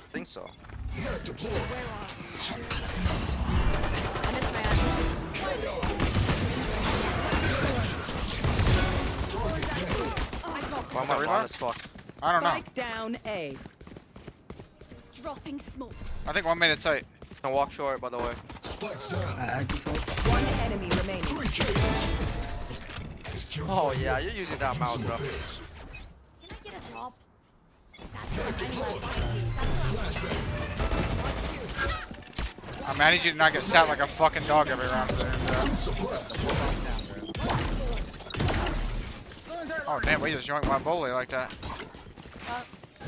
I think so. Why am I wrong as fuck? I don't know. Spike down A. Dropping smokes. I think 1 minute sight. Can walk short, by the way. One enemy remaining. Oh yeah, you're using that mouse, bro. Can I get a drop? I need you to not get sat like a fucking dog every round. Oh damn, we just joined my bully like that.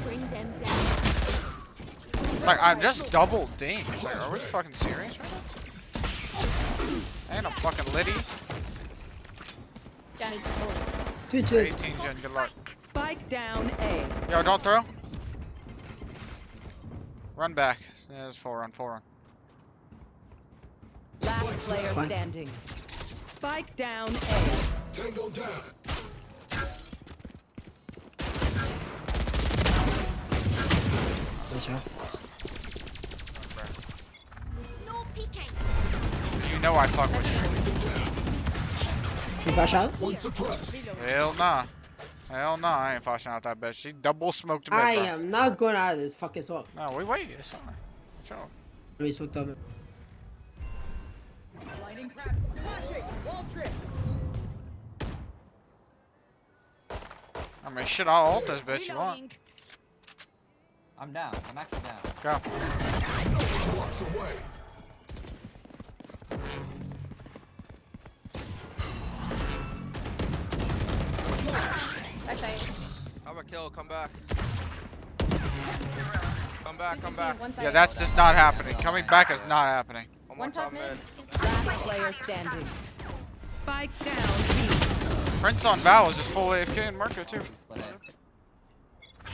Bring them down. Like, I'm just double dinged. Like, are we fucking serious right now? And I'm fucking litty. 18 gen, good luck. Spike down A. Yo, don't throw. Run back. Yeah, there's full run. Last player standing. Spike down A. Tango down. No peeking. You know I fuck with You flash out? One suppressed. you. Hell nah. Hell nah, I ain't flashing out that bitch. She double smoked me. I am not going out of this fucking smoke. No, we wait. It's fine. Sure. We smoked up. I mean, shit, I'll ult this bitch you want. Reloading. I'm down. I'm actually down. Go. Blocks away. Have a kill, come back. Come back. Yeah, that's just not happening. Coming back is not happening. One more top mid. Last player standing. Spike down B. Prince on Val is just full AFK and Marco too. Split A.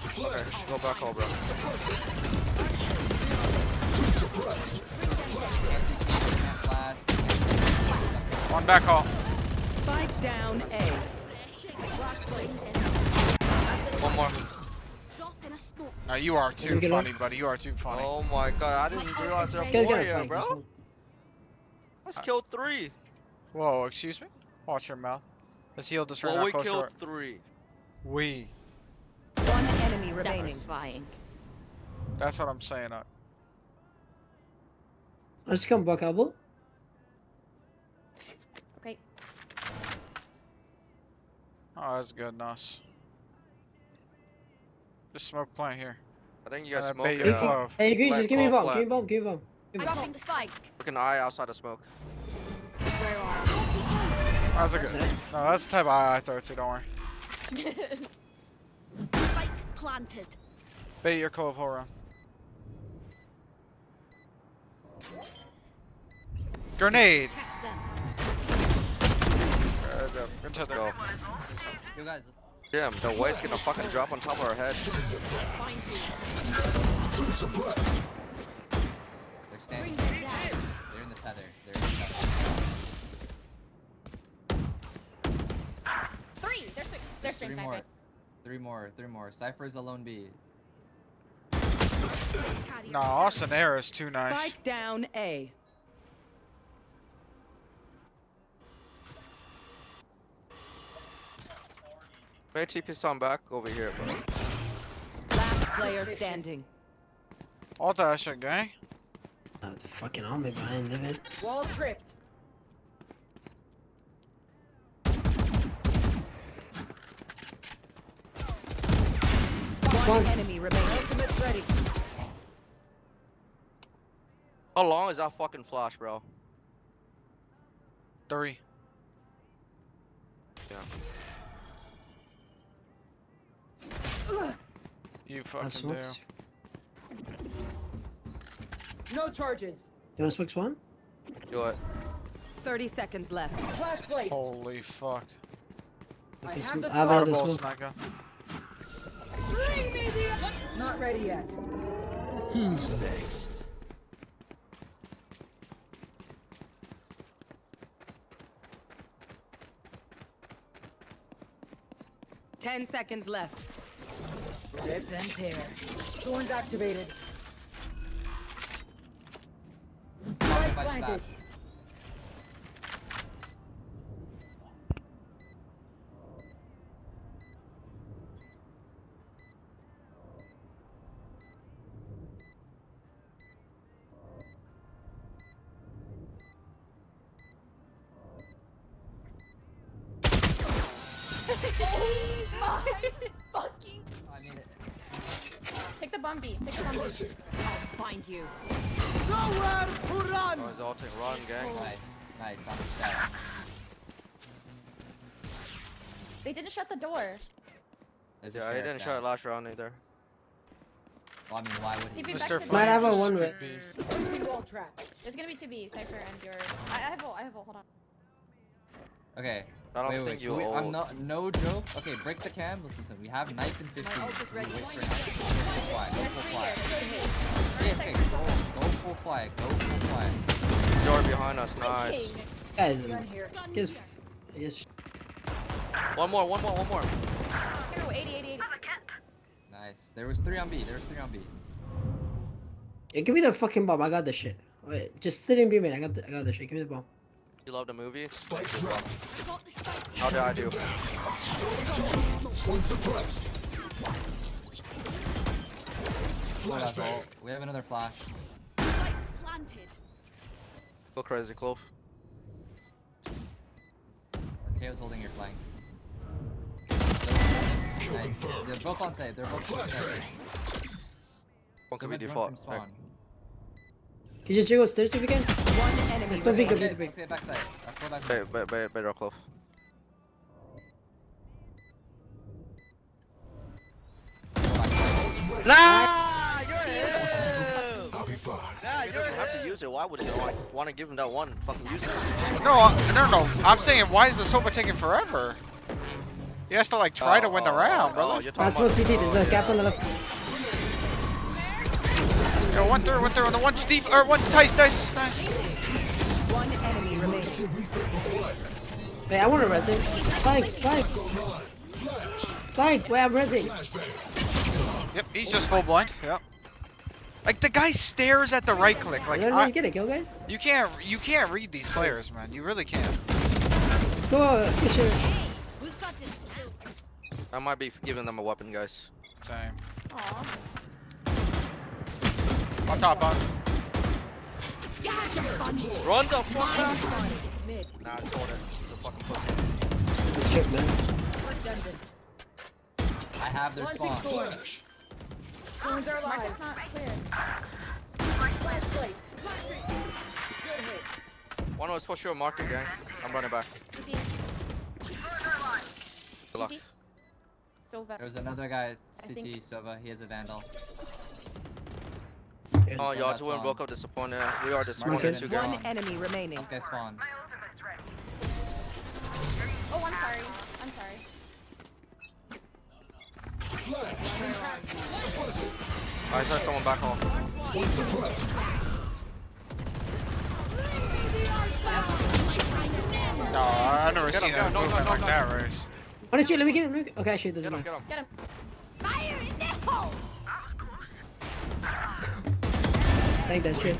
Flash. Go back, bro. Suppressed. Can't flash. One back hall. Spike down A. One more. Drop in a smoke. No, you are too get funny, buddy. You are too funny. Oh my god, I didn't realize there This was guy's four gonna here, fight. bro. Let's kill 3. Whoa, excuse me? Watch your mouth. Let's heal this right Well, now. we Close killed short. 3. We. One enemy remaining. Satisfying. That's what I'm saying. Let's come back, elbow. Okay. Oh, that's good, Nos. Just smoke plant here. I think you guys I smoke. bet you clove. Hey, Green, just give me a bomb. Flat. Give me a bomb. Give me a bomb. Dropping the spike. Look an eye outside of smoke. Where are That's a good. No, that's the type of eye I throw to. Don't worry. you? Spike planted. Bait your clove whole run. Grenade. Catch them. Good to Let's go. You guys, Damn, the weight's gonna fucking drop on top of our head. Find me. Two suppressed. they're standing. They're in the tether. They're in the tether. 3. There's Three more. Three more. Cypher's alone B. No, Austin Air is too nice. Spike down A. May TP some back over here, bro. Last player standing. All that shit, gang. Oh, the fucking army behind them. Wall tripped. One enemy remaining. Ultimate's ready. How long is that fucking flash, bro? 3. Yeah. You Have fucking do. smokes. No charges. You want smokes one? Do it. 30 seconds left. Flash placed. Holy fuck. Okay, have the I have another Fireball smoke. sniper. Not ready yet. Who's next? Ten seconds left. Rip and tear. Thorns activated. fight you planted. back. My fucking. I mean, Take the bomb B. Take the bomb B. Suppressing. I'll find you. Oh, he's ulting. Run, gang. nice. Nice. On the shot. They didn't shut the door. There's a Yeah, he sheriff didn't down. shot last round either. Well, I mean, why would he? TP Mr. back to Flame Might have a just one way. be- Placing wall trap. There's gonna be 2B, Cypher, and your. I have ult. I have ult. Hold on. Okay. I don't wait, think wait. you I'm ult. not. No joke. Okay, break the cam. Listen. We have knife in 15. ult is ready. Wait for knife. Go quiet. Go There's full 3 here. quiet. There's 3 Yeah, okay. Go full quiet. Go full quiet. Door behind us. Nice. Guys, Gun here. just, just. One more. Here, 80, 80, 80. Nice. There was 3 on B. Yeah, give me the fucking bomb. I got the shit. Wait, just sit in B, man. I got the shit. Give me the bomb. You love the movie? Spike dropped. How did I do? One suppressed. Look at Flashbang. ult. We have another flash. Spike planted. Go crazy, Clove. Chaos holding your flank. Nice. They're both on side. They're both on side. One could Someone be run default. from spawn. Can you just jiggle stairs if you can? One enemy. There's no big, remaining. big, big. Let's get backside. Go backside. Better Clove. Nah, you're him. I'll be fine. Nah, you don't have to use it. Why would you want to give him that one? Fucking use it. No. I'm saying, why is the Soba taking forever? He has to like try to win the round, brother. You're That's talking what about. TP. There's a gap on the left. Yo, one third on the one Steve or one nice. One enemy remaining. Wait, I want to res it. Flank. Wait, I'm resing. Yep, he's just full blind. Yep. Like the guy stares at the right click. Like Let's get it, kill guys. you can't read these players, man. You really can't. Let's go. Fisher. Who's got this? I might be giving them a weapon, guys. Same. Aw. On top, on. Run the fuck out! Mid. Nah, I told it. It's a fucking pussy. This trip, man. Redundant. I have their Launching spawn. thorns. Thorns are Market's alive. not clear. Flash placed. Good hit. One was for sure market, gang. I'm running back. CT. Good luck. CT. Sova. There's another guy, I CT think- Sova. He has a vandal. Oh, y'all that's two and fine. broke up disappointed. We are disappointed Market. too, One gang. enemy remaining. Okay, spawn. Oh, I'm sorry. I'm sorry. I saw someone back home. One suppressed. No, I've never Get seen him, a no, movement no, like no. that, Race. Why don't you let me get him? Okay, actually, it doesn't Get him, matter. get him. Get him. Fire in the hole. Thank that shit.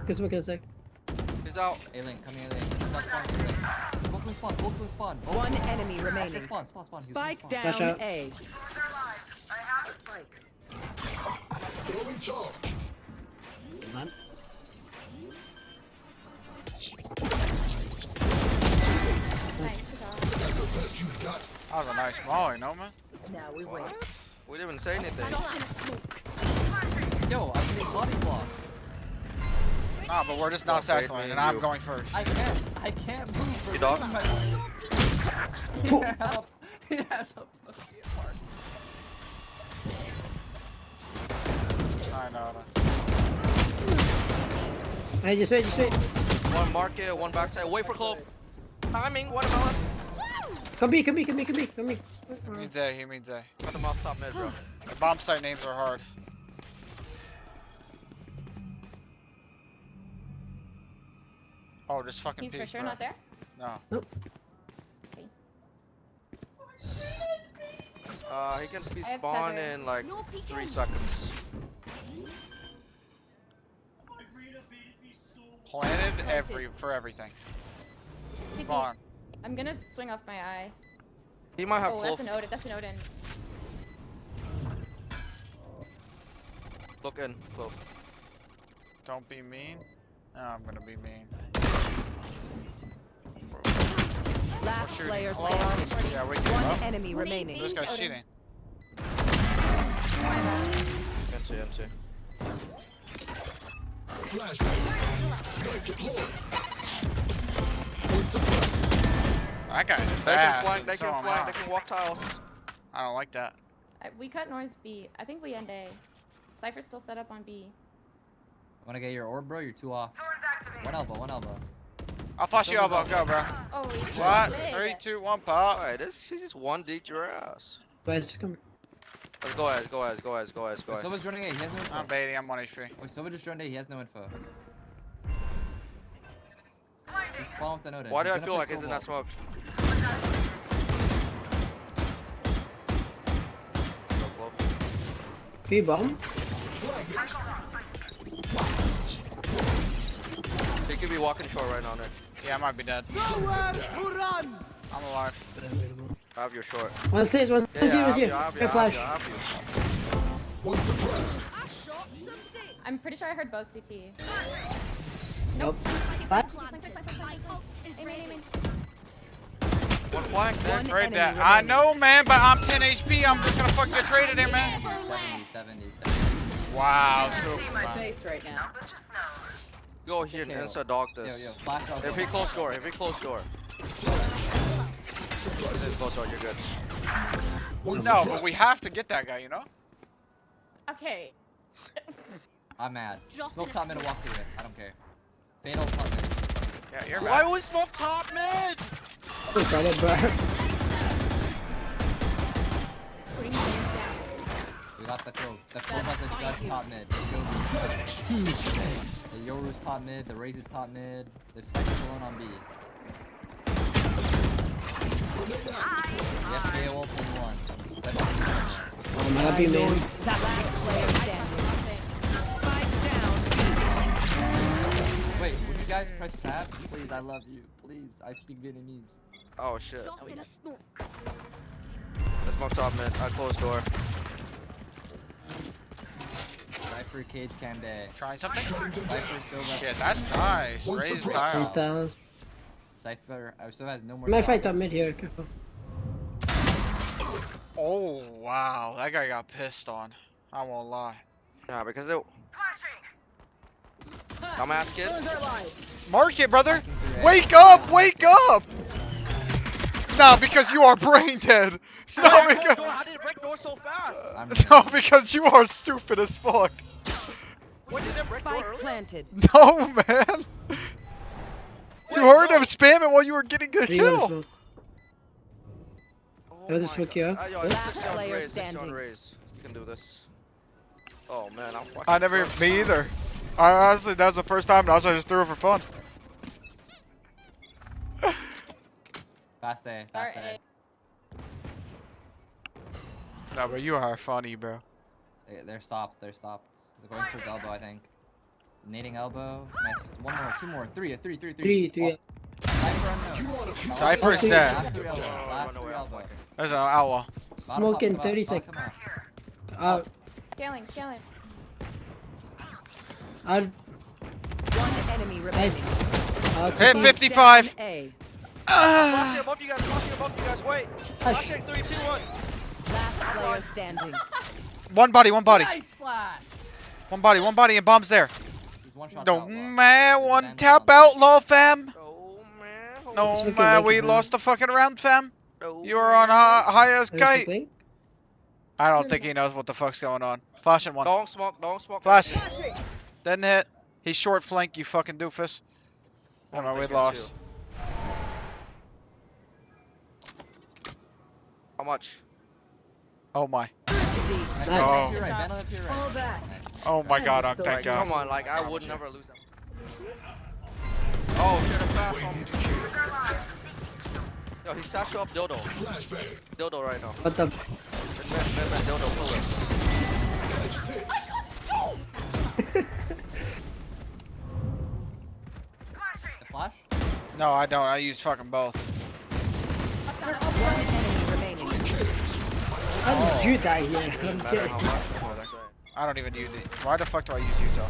Good smoke in a sec. He's out. Alien, come here, Alien. Stop spawn. Both spawn. Both spawn. Both One enemy Okay, remaining. spawn. He was gonna Spike spawn. down Flash out. A. Throwing charge. Man. Nice. Good job. That's the best you've got. That was a nice molly, no man? Now we wait. What? We didn't even say anything. Not gonna smoke. Yo, I'm getting body block. Nah, but we're just not Well, Sasseling, me and and I'm you. going first. I can't move. You dog? He has a pussy apart. I know. Hey, just wait. One market, one backside. Wait for Clove. Timing, watermelon. Come B. He means A. Cut them off top mid, bro. The bomb site names are hard. Oh, just fucking He's peek, for sure bro. not there. No. He can be I have spawned tether. in like No peeking. 3 seconds. planted for everything. CT. Come on. I'm gonna swing off my eye. He might have Oh, close. that's an Odin. That's an Odin. Look in, close. Don't be mean. No, I'm gonna be mean. Last Shooting player close. standing. Yeah, we give One up. enemy remaining. This guy's Odin. cheating. Enter. Flashbang. Knife deployed. Point suppressed. That guy is They can fast. flank, they and so can am flank, I. they can walk tiles. I don't like that. We cut noise B. I think we end A. Cypher's still set up on B. Wanna get your orb, bro? You're two off. One elbow, one elbow. I'll flash you elbow. Go, bro. Oh, he's What? big. 3, 2, 1, pop. Alright, he's just 1D your ass. Guys, come. Let's go ahead, go ahead, go ahead, go ahead, go ahead. Silva's joining A. He has no info. I'm baiting. I'm 1 HP. Wait, Silva just joined A. He has no info. He spawned with an Odin. Why do He's I gonna feel play like it's not Silva. smoked? Go, blow. P bomb. He could be walking short right now, Nick. Yeah, I might be dead. I'm alive. I have your short. One stairs, one Yeah, stairs, I have here. you, I have you, Here, I flash. have you, I have you. One suppressed. I'm pretty sure I heard both CT. Nope. Flank, flank, flank, flank, flank. Aim. One flank, One Nick. Trade enemy that. remaining. I know, man, but I'm 10 HP. I'm just gonna fucking get traded in, man. 70. Wow, so My face right now. Go here and Okay. inside dog Yo, this. yo, flash out. If he close door, if he close door. If he close door, you're good. One no, suppressed. but we have to get that guy, you know? Okay. I'm mad. Smoke top mid and walk through it. I don't care. Fatal top mid. Yeah, you're Why mad. would we smoke top mid? It's on it, bro. We got the Cove. The Cove has the judge top mid. The Yoru's top mid. The Raze is top mid. There's second alone on B. Yes, AOL pin 1. Oh my god, P main. Last player standing. Spike down. Wait, would you guys press tab? Please, I love you. Please, I speak Vietnamese. Oh shit. Oh, we did. Let's smoke top mid. I close door. Cypher, Cage, Cam Day. Trying something? Cypher, Silva. Shit, that's nice. One Raise surprise. Three tile. styles. Cypher, Silva has no more. I might fight top. top mid here, careful. Oh, wow. That guy got pissed on. I won't lie. Yeah, because they. Dumbass kid. Mark it, brother. Wake up! Wake up! No, because you are brain dead. No, because, How did it break door so fast? I'm no, because you are stupid as fuck. When did it break door Spike early? planted. No, man. You heard him spamming while you were getting the Do you wanna kill. smoke? Oh Yo, this my smoke you God. up. Yo, it's Last 60 on player raise, 60 on standing. raise. You can do this. Oh man, I'm fucking. I never, fucked. me either. I honestly, that was the first time, and also I just threw it for fun. Fast A, fast A. No, but you are funny, bro. They're stopped, they're stopped. They're going towards elbow, I think. Nading elbow. Nice. One more, two more. Three. Three. Cypher unknown. Cypher's Okay. dead. Last three elbow. Oh, Last run away, three I'm elbow. fucking. There's an outlaw. Bottom Smoke top, in come out, 30 bottom, seconds. come out. Scaling. One enemy remaining. Nice. Hit It's 55. Down A. Flashing above you guys, wait. Hush. Flashing 3, 2, 1. Last player standing. One body. Nice flash! One body, and bomb's there. He's one shot No, outlaw. man, one He's tap outlaw. outlaw, fam. Oh man. No, we can man, make we it, man. lost the fucking round, fam. No, You were on high as kite. Link. I don't think he knows what the fuck's going on. Flashing one. Don't smoke. Flash. Didn't hit. He's short flank, you fucking doofus. Oh, Never mind, we they get lost. How much? Oh my. Nice. Nice. Oh. To your right, bend on the to your right. Fall back. Nice. Oh my god, I'm So thank Like, god. come on, like I would never lose them. Oh shit, I'm fast on. Yo, he satchel up Dodo. Flashbang. Dodo right now. What the? Man, Dodo, pull it. No, I don't. I use fucking both. Up down, up, One enemy remaining. How did you die here? I'm Doesn't matter kidding. how much I wanna say. I don't even use it. Why the fuck do I use Utah?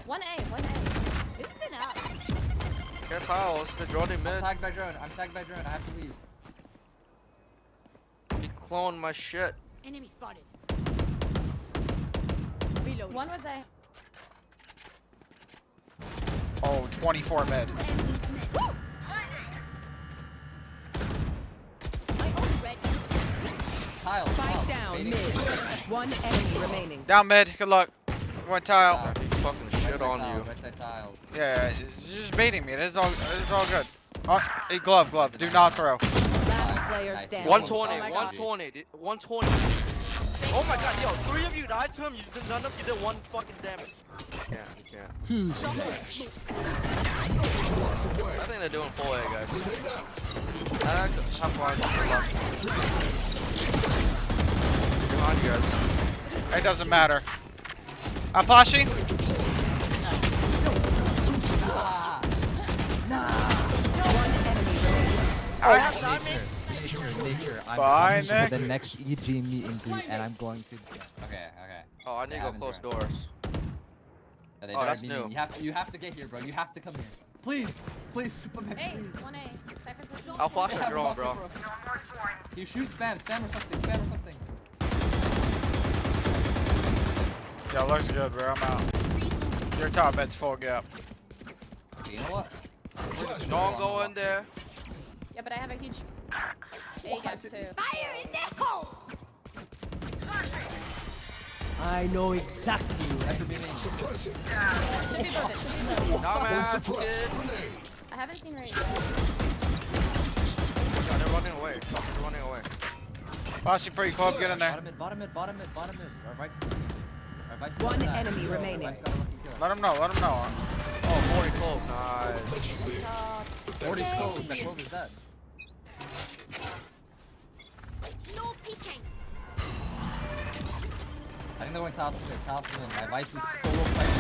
1A, 1A. Listen up. Get tiles. The drone in I'm mid. tagged by drone. I'm tagged by drone. I have to leave. He cloned my shit. Enemy spotted. Reload. One was A. Oh, 24 mid. Tile. Spike down Fading. mid. One enemy remaining. Down mid. Good luck. One tile. Tile. He fucking shit Right side on tiles, you. Right side tiles. Yeah, you're just baiting me. It is all good. Oh, hey, glove. Do not throw. Last player Nice. standing. 120, Oh my God. 120, dude, 120. Oh my god, yo, 3 of you died to him, none of you did 1 fucking damage. You can't. Who's next? I think they're doing full A, guys. Have fun. Good luck. Behind you guys. It doesn't matter. I'm flashing. One enemy remaining. I have timing. Nature. I'm Bye, coming Nick. to the next EG meet and greet, and I'm going to. Okay. Oh, I need to go close doors. Are they Oh, dark that's meeting? new. You have to get here, bro. You have to come here. Please, Superman. A, Please. 1A. Cypher's pushing. I'll flash Yeah, a drone, bro. You shoot spam or something. Yeah, looks good, bro. I'm out. Your top bed's full gap. Okay, you know what? Don't go in there. Yeah, but I have a huge A gap too. I know exactly. After being in. Should be both, it should be both. Dumbass kid. I haven't seen Ray. Yeah, they're running away. They're running away. Flashing pretty close. Get in there. Bottom mid. Our vice is One enemy remaining. Let him know. Oh, 40 clove. Nice. 40 clove. That clove is dead. I think they're going tops in. My vice is solo fighting.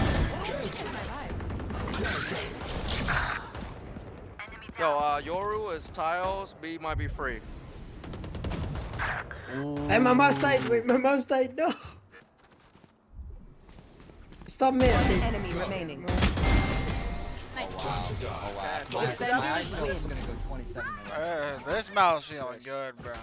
Yo, Yoru is tiles. B might be free. Hey, my mouse died. Wait, my mouse died. No. Stop me. One enemy remaining. Oh wow. My eyes is gonna go 27 minutes. This mouse feeling good, bro.